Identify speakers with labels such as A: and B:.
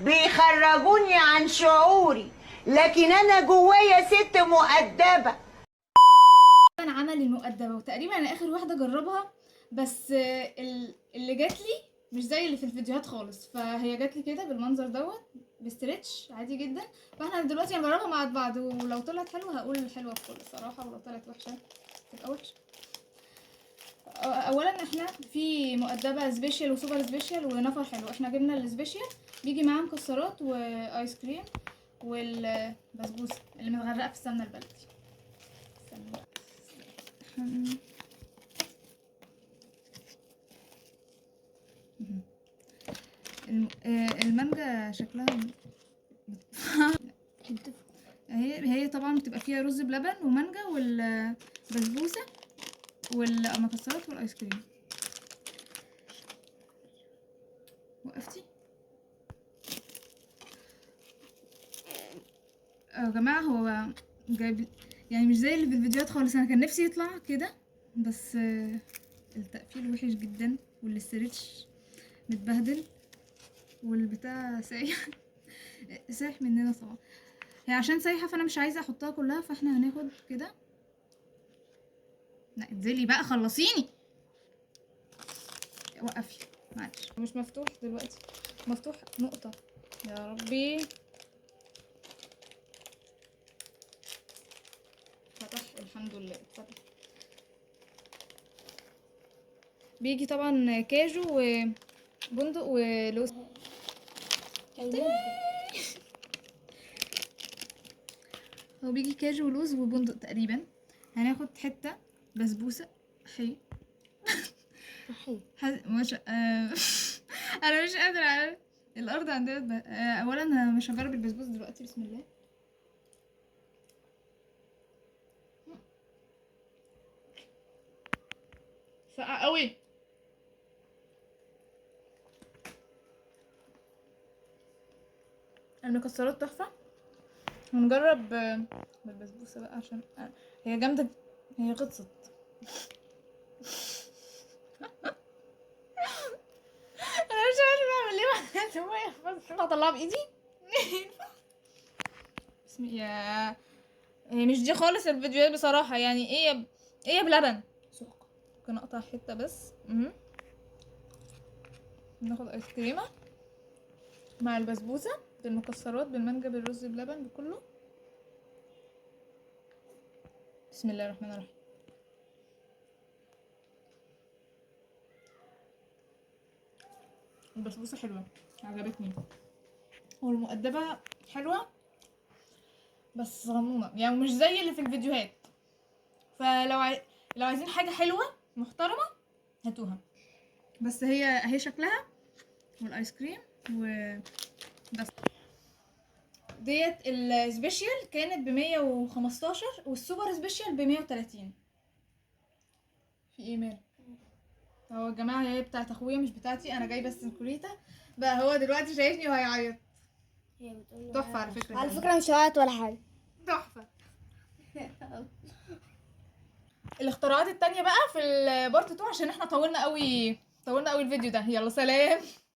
A: بيخرجوني عن شعوري، لكن انا جوايا ست مؤدبة.
B: انا عمل المؤدبه، وتقريبا انا اخر واحده اجربها، بس اللي جات لي مش زي اللي في الفيديوهات خالص. فهي جات لي كده بالمنظر دوت، بستريتش عادي جدا. فاحنا دلوقتي هنجربها مع بعض، ولو طلعت حلوه هقول حلوه بكل صراحه، ولو طلعت وحشه تبقى وحشه. اولا احنا في مؤدبه سبيشال وسوبر سبيشال ونفر حلو. احنا جبنا السبيشال، بيجي معاه مكسرات وايس كريم والبسبوسه اللي متغرقه في السمنه البلدي. استنى بقى. المانجا شكلها هي طبعا بتبقى فيها رز بلبن ومانجا والبسبوسه والمكسرات والايس كريم. وقفتي يا جماعه، هو جايب يعني مش زي اللي في الفيديوهات خالص. انا كان نفسي يطلع كده، بس التقفيل وحش جدا، والاسترتش متبهدل، والبتاع سايح سايح مننا طبعا. هي عشان سايحه فانا مش عايزه احطها كلها، فاحنا هناخد كده. لا انزلي بقى، خلصيني. وقفي معلش، مش مفتوح دلوقتي، مفتوح نقطه. يا ربي فتح، الحمد لله اتفتح. بيجي طبعا كاجو وبندق ولوز. هو بيجي كاجو ولوز وبندق تقريبا. هناخد حته بسبوسه حي مش انا مش قادره على الارض عندنا اولا انا مش هجرب البسبوسه دلوقتي. بسم الله. ساقعه قوي. المكسرات تحفه. هنجرب بالبسبوسه بقى عشان هي جامده، هي غطست. انا مش عارفه اعمل ايه. هطلعها بايدي. بسم الله. هي مش دي خالص الفيديوهات بصراحه، يعني ايه بلبن سوق. ممكن اقطع حته بس. ناخد ايس كريمه مع البسبوسه بالمكسرات بالمانجا بالرز بلبن بكله. بسم الله الرحمن الرحيم. البسبوسه حلوه، عجبتني، والمؤدبه حلوه بس صغنونه، يعني مش زي اللي في الفيديوهات. لو عايزين حاجه حلوه محترمه هاتوها. بس هي شكلها والايس كريم وبس. ديت السبيشال كانت ب115 والسوبر سبيشال ب130. في ايه مال؟ هو يا جماعه هي بتاعت اخويا مش بتاعتي، انا جايبه السنكوريتا بقى. هو دلوقتي شايفني وهيعيط. تحفه على فكره،
C: على فكرة مش هعيط ولا حاجة.
B: تحفه. الاختراعات التانية بقى في البارت 2، عشان احنا طولنا قوي الفيديو ده. يلا سلام.